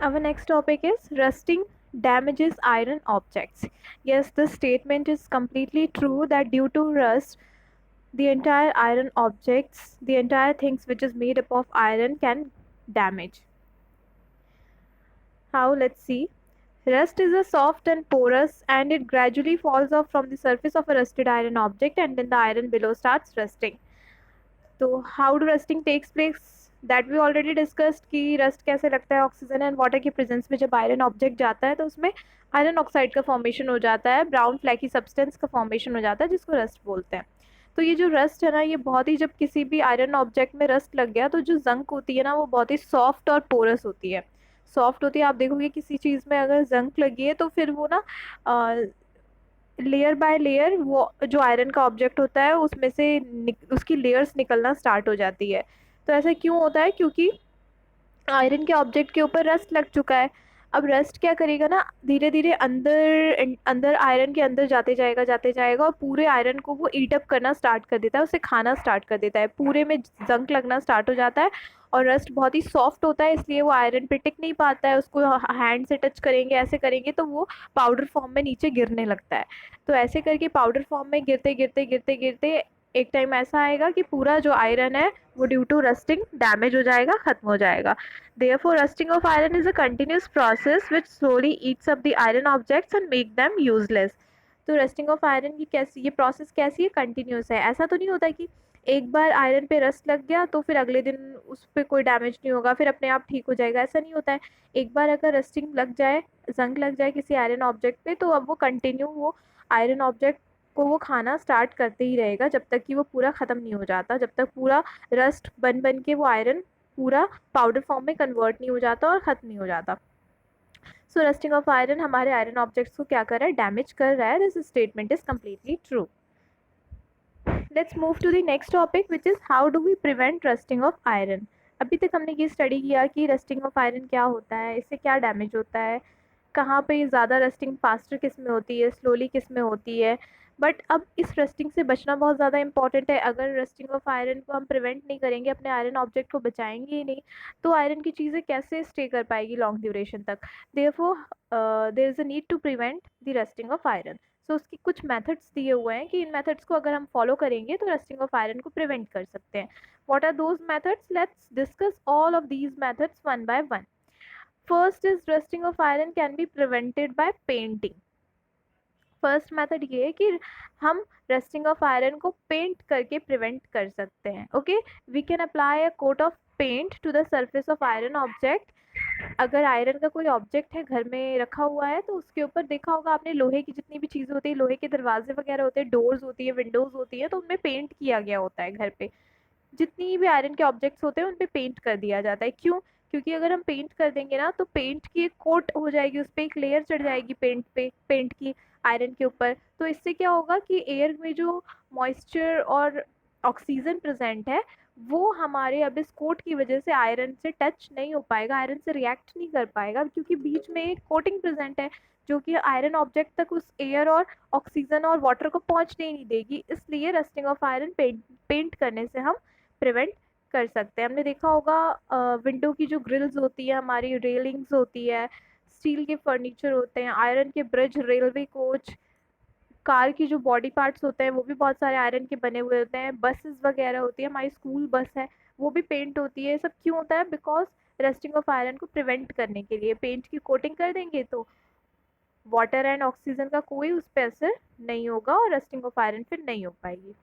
Our next topic is rusting damages iron objects. Yes, this statement is completely true that due to rust, the entire iron objects, the entire things which is made up of iron can damage. How? Let's see. Rust is a soft and porous and it gradually falls off from the surface of a rusted iron object and then the iron below starts rusting. तो how do rusting takes place that we already discussed कि rust कैसे लगता है oxygen and water के presence में जब iron object जाता है तो उसमें आयरन ऑक्साइड का फॉर्मेशन हो जाता है, ब्राउन फ्लैकी सब्सटेंस का फॉर्मेशन हो जाता है जिसको रस्ट बोलते हैं। तो ये जो रस्ट है ना, ये बहुत ही, जब किसी भी आयरन ऑब्जेक्ट में रस्ट लग गया तो जो जंक होती है ना वो बहुत ही सॉफ्ट और पोरस होती है, सॉफ्ट होती है। आप देखोगे किसी चीज़ में अगर जंक लगी है तो फिर वो ना लेयर बाय लेयर वो जो आयरन का ऑब्जेक्ट होता है उसमें से उसकी लेयर्स निकलना स्टार्ट हो जाती है। तो ऐसा क्यों होता है? क्योंकि आयरन के ऑब्जेक्ट के ऊपर रस्ट लग चुका है। अब रस्ट क्या करेगा ना, धीरे धीरे अंदर अंदर आयरन के अंदर जाते जाएगा और पूरे आयरन को वो ईट अप करना स्टार्ट कर देता है, उसे खाना स्टार्ट कर देता है, पूरे में जंक लगना स्टार्ट हो जाता है। और रस्ट बहुत ही सॉफ्ट होता है इसलिए वो आयरन पे टिक नहीं पाता है, उसको हैंड से टच करेंगे, ऐसे करेंगे तो वो पाउडर फॉर्म में नीचे गिरने लगता है। तो ऐसे करके पाउडर फॉर्म में गिरते गिरते गिरते गिरते एक टाइम ऐसा आएगा कि पूरा जो आयरन है वो ड्यू टू रस्टिंग डैमेज हो जाएगा, खत्म हो जाएगा। Therefore, rusting of iron is a continuous process which slowly eats up the iron objects and make them useless. तो रस्टिंग ऑफ आयरन की कैसी ये प्रोसेस कैसी है? कंटिन्यूस है। ऐसा तो नहीं होता कि एक बार आयरन पे रस्ट लग गया तो फिर अगले दिन उस पर कोई डैमेज नहीं होगा, फिर अपने आप ठीक हो जाएगा, ऐसा नहीं होता है। एक बार अगर रस्टिंग लग जाए, जंग लग जाए किसी आयरन ऑब्जेक्ट पे, तो अब वो कंटिन्यू वो आयरन ऑब्जेक्ट को वो खाना स्टार्ट करते ही रहेगा जब तक कि वो पूरा ख़त्म नहीं हो जाता, जब तक पूरा रस्ट बन बन के वो आयरन पूरा पाउडर फॉर्म में कन्वर्ट नहीं हो जाता और ख़त्म नहीं हो जाता। सो रस्टिंग ऑफ आयरन हमारे आयरन ऑब्जेक्ट्स को क्या कर रहा है? डैमेज कर रहा है। This statement is completely true. Let's move to the next topic which is how do we prevent rusting of iron. अभी तक हमने ये स्टडी किया कि रस्टिंग ऑफ आयरन क्या होता है, इससे क्या डैमेज होता है, कहाँ पे ज़्यादा रस्टिंग फास्टर किस में होती है, स्लोली किस में होती है। बट अब इस रस्टिंग से बचना बहुत ज़्यादा इंपॉर्टेंट है। अगर रस्टिंग ऑफ आयरन को हम प्रिवेंट नहीं करेंगे, अपने आयरन ऑब्जेक्ट को बचाएंगे ही नहीं, तो आयरन की चीज़ें कैसे स्टे कर पाएगी लॉन्ग ड्यूरेशन तक। Therefore there is a need to prevent the rusting of iron. So उसकी कुछ मेथड्स दिए हुए हैं कि इन मेथड्स को अगर हम फॉलो करेंगे तो रस्टिंग ऑफ आयरन को प्रिवेंट कर सकते हैं। What are those methods? Let's discuss all of these methods one by one. First is rusting of iron can be prevented by painting. First method ये है कि हम रस्टिंग ऑफ आयरन को paint करके प्रिवेंट कर सकते हैं। Okay, we can apply a coat of paint to the surface of iron object. अगर आयरन का कोई ऑब्जेक्ट है घर में रखा हुआ है तो उसके ऊपर देखा होगा आपने, लोहे की जितनी भी चीज़ें होती है, लोहे के दरवाजे वगैरह होते हैं, डोर्स होती है, विंडोज़ होती है, तो उनमें पेंट किया गया होता है। घर पे जितनी भी आयरन के ऑब्जेक्ट्स होते हैं उन पे पेंट कर दिया जाता है। क्यों? क्योंकि अगर हम पेंट कर देंगे ना तो पेंट की एक कोट हो जाएगी, उस पर एक लेयर चढ़ जाएगी पेंट पे, पेंट की आयरन के ऊपर। तो इससे क्या होगा कि एयर में जो मॉइस्चर और ऑक्सीजन प्रेजेंट है वो हमारे अब इस कोट की वजह से आयरन से टच नहीं हो पाएगा, आयरन से रिएक्ट नहीं कर पाएगा, क्योंकि बीच में एक कोटिंग प्रेजेंट है जो कि आयरन ऑब्जेक्ट तक उस एयर और ऑक्सीजन और वाटर को पहुंचने नहीं देगी। इसलिए रस्टिंग ऑफ आयरन पेंट करने से हम प्रिवेंट कर सकते हैं। हमने देखा होगा विंडो की जो ग्रिल्स होती है, हमारी रेलिंग्स होती है, स्टील के फर्नीचर होते हैं, आयरन के ब्रिज, रेलवे कोच, कार की जो बॉडी पार्ट्स होते हैं वो भी बहुत सारे आयरन के बने हुए होते हैं, बसेस वगैरह होती है, हमारी स्कूल बस है वो भी पेंट होती है। सब क्यों होता है? बिकॉज रस्टिंग ऑफ आयरन को प्रिवेंट करने के लिए पेंट की कोटिंग कर देंगे तो वाटर एंड ऑक्सीजन का कोई उस पर असर नहीं होगा और रस्टिंग ऑफ आयरन फिर नहीं हो पाएगी।